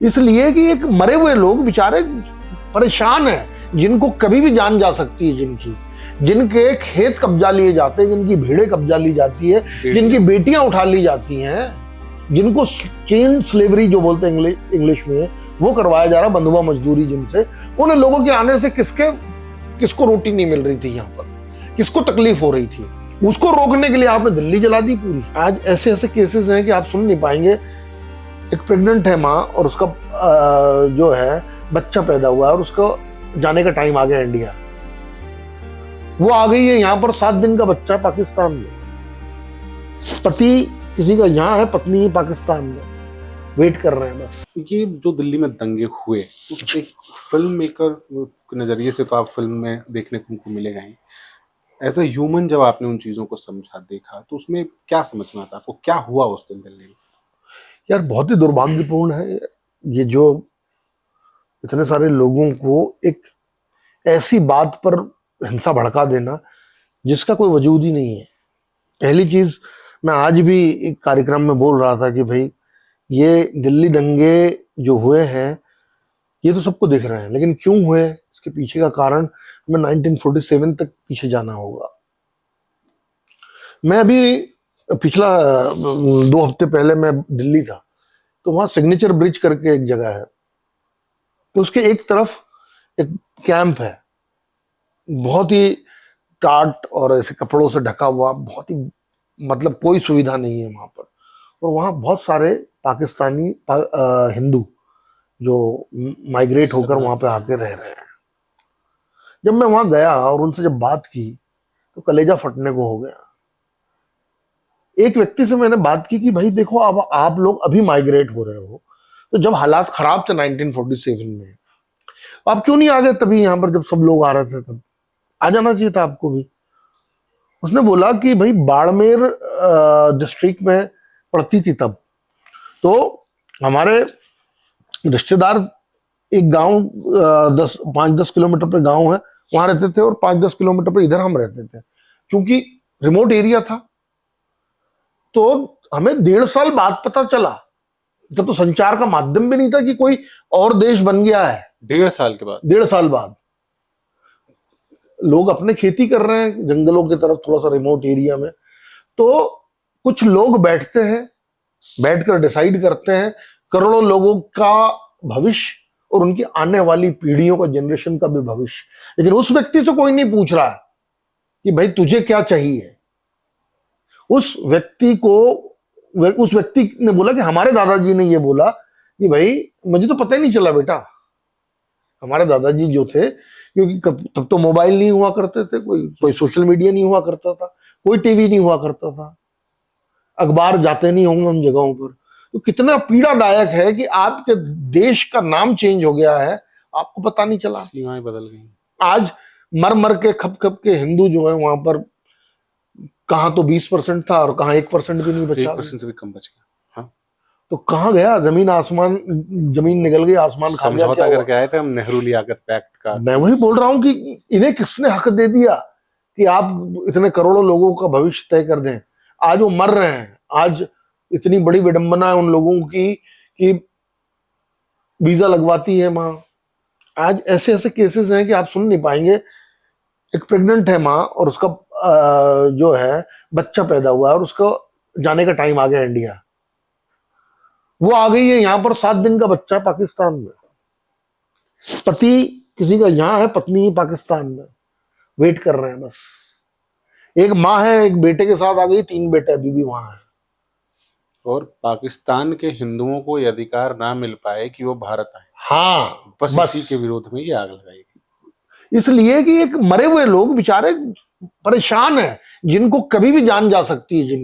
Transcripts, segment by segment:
इसलिए कि एक मरे हुए लोग बेचारे परेशान हैं, जिनको कभी भी जान जा सकती है, जिनके खेत कब्जा लिए जाते हैं, जिनकी भेड़ें कब्जा ली जाती है, जिनकी बेटियां उठा ली जाती हैं, जिनको चेन स्लेवरी जो बोलते हैं इंग्लिश में, वो करवाया जा रहा, बंधुआ मजदूरी जिनसे, उन लोगों के आने से किसको रोटी नहीं मिल रही थी, यहाँ पर किसको तकलीफ हो रही थी, उसको रोकने के लिए आपने दिल्ली जला दी पूरी। आज ऐसे ऐसे केसेस हैं कि आप सुन नहीं पाएंगे। एक प्रेग्नेंट है माँ और उसका जो है बच्चा पैदा हुआ है और उसको जाने का टाइम आ गया इंडिया। वो आ गई है यहाँ पर, 7 दिन का बच्चा पाकिस्तान में, पति किसी का यहाँ है, पत्नी पाकिस्तान में, वेट कर रहे हैं बस। ये जो दिल्ली में दंगे हुए, तो एक फिल्म मेकर के नजरिए से तो आप फिल्म में देखने को उनको मिलेगा ही, एज ए ह्यूमन जब आपने उन चीजों को समझा, देखा, तो उसमें क्या समझ में आता आपको, क्या हुआ उस दिन दिल्ली में? यार बहुत ही दुर्भाग्यपूर्ण है ये, जो इतने सारे लोगों को एक ऐसी बात पर हिंसा भड़का देना जिसका कोई वजूद ही नहीं है। पहली चीज, मैं आज भी एक कार्यक्रम में बोल रहा था कि भाई ये दिल्ली दंगे जो हुए हैं ये तो सबको दिख रहे हैं, लेकिन क्यों हुए, इसके पीछे का कारण हमें 1947 तक पीछे जाना होगा। मैं अभी पिछला 2 हफ्ते पहले मैं दिल्ली था, तो वहां सिग्नेचर ब्रिज करके एक जगह है, तो उसके एक तरफ एक कैंप है, बहुत ही टाट और ऐसे कपड़ों से ढका हुआ, बहुत ही मतलब कोई सुविधा नहीं है वहां पर, और वहां बहुत सारे पाकिस्तानी हिंदू जो माइग्रेट होकर वहां पे आके रह रहे हैं। जब मैं वहां गया और उनसे जब बात की तो कलेजा फटने को हो गया। एक व्यक्ति से मैंने बात की कि भाई देखो, अब आप लोग अभी माइग्रेट हो रहे हो, तो जब हालात खराब थे 1947 में, आप क्यों नहीं आ गए तभी यहाँ पर, जब सब लोग आ रहे थे तब आ जाना चाहिए था आपको भी। उसने बोला कि भाई बाड़मेर डिस्ट्रिक्ट में पड़ती थी तब, तो हमारे रिश्तेदार एक गांव 5-10 किलोमीटर पे गांव है, वहां रहते थे, और 5-10 किलोमीटर पे इधर हम रहते थे। क्योंकि रिमोट एरिया था, तो हमें 1.5 साल बाद पता चला, जब तो संचार का माध्यम भी नहीं था कि कोई और देश बन गया है। 1.5 साल के बाद? 1.5 साल बाद लोग अपने खेती कर रहे हैं जंगलों की तरफ, थोड़ा सा रिमोट एरिया में, तो कुछ लोग बैठते हैं, बैठकर डिसाइड करते हैं करोड़ों लोगों का भविष्य और उनकी आने वाली पीढ़ियों का, जनरेशन का भी भविष्य। लेकिन उस व्यक्ति से कोई नहीं पूछ रहा है कि भाई तुझे क्या चाहिए। उस व्यक्ति ने बोला कि हमारे दादाजी ने ये बोला कि भाई मुझे तो पता ही नहीं चला बेटा। हमारे दादाजी जो थे, क्योंकि तब तो मोबाइल नहीं हुआ करते थे, कोई सोशल मीडिया नहीं हुआ करता था, कोई टीवी नहीं हुआ करता था, अखबार जाते नहीं होंगे उन जगहों पर। तो कितना पीड़ादायक है कि आपके देश का नाम चेंज हो गया है, आपको पता नहीं चला, सीमाएं बदल गई। आज मर मर के खप खप के हिंदू जो है वहां पर, कहाँ तो 20% था और कहाँ 1% भी नहीं बचा, 1% से भी कम बच गया। हाँ, तो कहाँ गया जमीन आसमान, जमीन निकल गई, आसमान खा गया। समझौता करके आए थे हम नेहरू लियाकत पैक्ट का। मैं वही बोल रहा हूँ कि इन्हें किसने हक दे दिया कि आप इतने करोड़ों लोगों का भविष्य तय कर दें। आज वो मर रहे हैं। आज इतनी बड़ी विडंबना है उन लोगों की कि वीजा लगवाती है माँ। आज ऐसे ऐसे केसेस हैं कि आप सुन नहीं पाएंगे। एक प्रेग्नेंट है माँ और उसका जो है बच्चा पैदा हुआ है और उसको जाने का टाइम आ गया इंडिया। वो आ गई है यहाँ पर, 7 दिन का बच्चा पाकिस्तान में, पति किसी का यहाँ है, पत्नी पाकिस्तान में, वेट कर रहे हैं बस। एक माँ है, एक बेटे के साथ आ गई, 3 बेटे अभी भी वहां है। और पाकिस्तान के हिंदुओं को ये अधिकार ना मिल पाए कि वो भारत आए, हाँ, बस इसी के विरोध में ये आग लगाई। इसलिए कि एक मरे हुए लोग बेचारे परेशान हैं, जिनको कभी भी जान जा सकती है,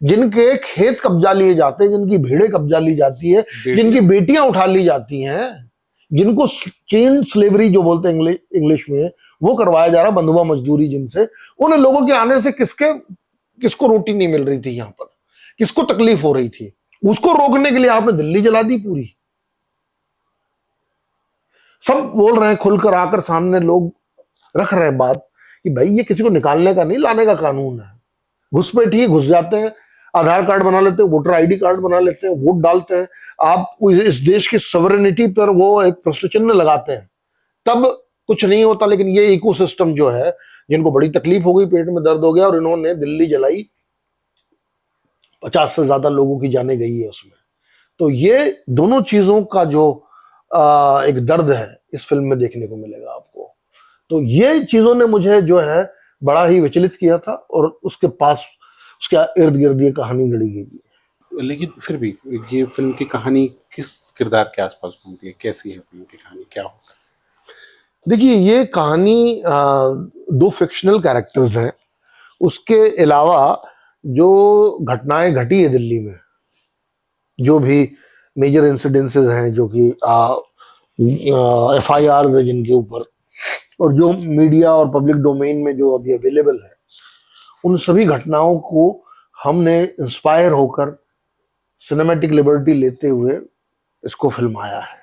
जिनके खेत कब्जा लिए जाते हैं, जिनकी भेड़ें कब्जा ली जाती है, जिनकी बेटियां उठा ली जाती हैं, जिनको चेन स्लेवरी जो बोलते हैं इंग्लिश में, वो करवाया जा रहा, बंधुआ मजदूरी जिनसे, उन लोगों के आने से किसको रोटी नहीं मिल रही थी, यहाँ पर किसको तकलीफ हो रही थी, उसको रोकने के लिए आपने दिल्ली जला दी पूरी। सब बोल रहे हैं खुलकर, आकर सामने लोग रख रहे हैं बात कि भाई ये किसी को निकालने का नहीं, लाने का कानून है। घुसपैठी घुस जाते हैं। आधार कार्ड बना लेते हैं, वोटर आईडी कार्ड बना लेते हैं, वोट डालते हैं, आप इस देश की सॉवरेनिटी पर वो एक प्रश्न चिन्ह लगाते हैं, तब कुछ नहीं होता। लेकिन ये इकोसिस्टम जो है, जिनको बड़ी तकलीफ हो गई, पेट में दर्द हो गया और इन्होंने दिल्ली जलाई, 50 से ज्यादा लोगों की जाने गई है उसमें। तो ये दोनों चीजों का जो एक दर्द है इस फिल्म में देखने को मिलेगा आपको। तो ये चीजों ने मुझे जो है बड़ा ही विचलित किया था, और उसके पास उसके इर्द गिर्द ये कहानी गढ़ी गई है। लेकिन फिर भी ये फिल्म की कहानी किस किरदार के आसपास घूमती है, कैसी है फिल्म की कहानी, क्या होता है? देखिए, ये कहानी 2 फिक्शनल कैरेक्टर्स हैं, उसके अलावा जो घटनाएं घटी है दिल्ली में, जो भी मेजर इंसिडेंसेस हैं, जो कि FIRs है जिनके ऊपर, और जो मीडिया और पब्लिक डोमेन में जो अभी अवेलेबल है, उन सभी घटनाओं को हमने इंस्पायर होकर सिनेमैटिक लिबर्टी लेते हुए इसको फिल्माया है।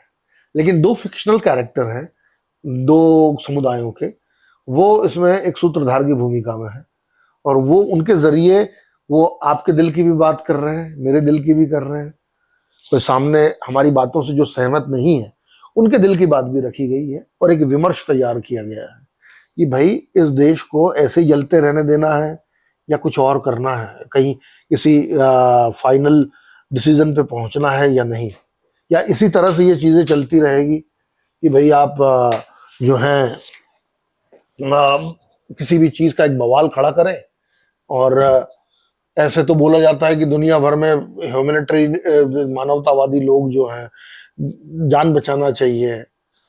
लेकिन 2 फिक्शनल कैरेक्टर हैं 2 समुदायों के, वो इसमें एक सूत्रधार की भूमिका में है, और वो उनके जरिए वो आपके दिल की भी बात कर रहे हैं, मेरे दिल की भी कर रहे हैं। कोई सामने हमारी बातों से जो सहमत नहीं है, उनके दिल की बात भी रखी गई है, और एक विमर्श तैयार किया गया है कि भाई इस देश को ऐसे ही जलते रहने देना है या कुछ और करना है, कहीं किसी फाइनल डिसीजन पे पहुंचना है या नहीं, या इसी तरह से ये चीजें चलती रहेगी कि भाई आप जो हैं किसी भी चीज का एक बवाल खड़ा करें। और ऐसे तो बोला जाता है कि दुनिया भर में ह्यूमैनिटेरियन मानवतावादी लोग जो हैं, जान बचाना चाहिए।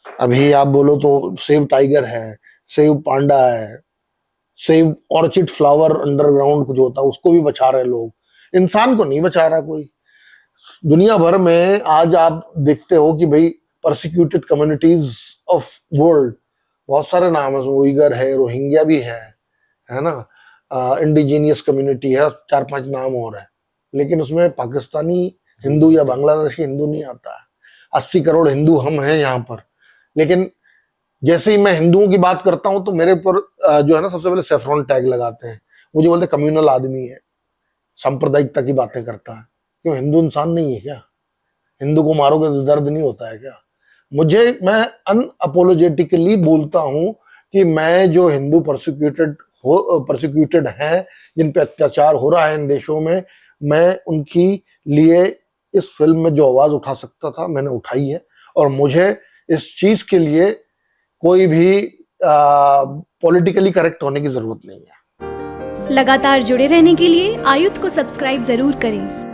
अभी आप बोलो तो सेव टाइगर है, सेव पांडा है, सेव ऑर्चिड फ्लावर अंडरग्राउंड कुछ होता है, उसको भी बचा रहे लोग, इंसान को नहीं बचा रहा कोई। दुनिया भर में आज आप देखते हो कि भाई परसिक्यूटेड कम्युनिटीज ऑफ वर्ल्ड, बहुत सारे नाम है, उइगर है, रोहिंग्या भी है ना, इंडिजीनियस कम्युनिटी है, 4-5 नाम और है, लेकिन उसमें पाकिस्तानी हिंदू या बांग्लादेशी हिंदू नहीं आता है। 80 करोड़ हिंदू हम हैं यहाँ पर, लेकिन जैसे ही मैं हिंदुओं की बात करता हूं तो मेरे ऊपर जो है ना, सबसे पहले सेफ्रॉन टैग लगाते हैं, मुझे बोलते कम्युनल आदमी है, सांप्रदायिकता की बातें करता है। क्यों, हिंदू इंसान नहीं है क्या? हिंदू को मारोगे तो दर्द नहीं होता है क्या? मैं अनअपोलोजेटिकली बोलता हूं कि मैं जो हिंदू परसिक्यूटेड हैं, जिन पे अत्याचार हो रहा है इन देशों में, मैं उनकी लिए इस फिल्म में जो आवाज उठा सकता था मैंने उठाई है, और मुझे इस चीज के लिए कोई भी पॉलिटिकली करेक्ट होने की जरूरत नहीं है। लगातार जुड़े रहने के लिए आयुध को सब्सक्राइब जरूर करें।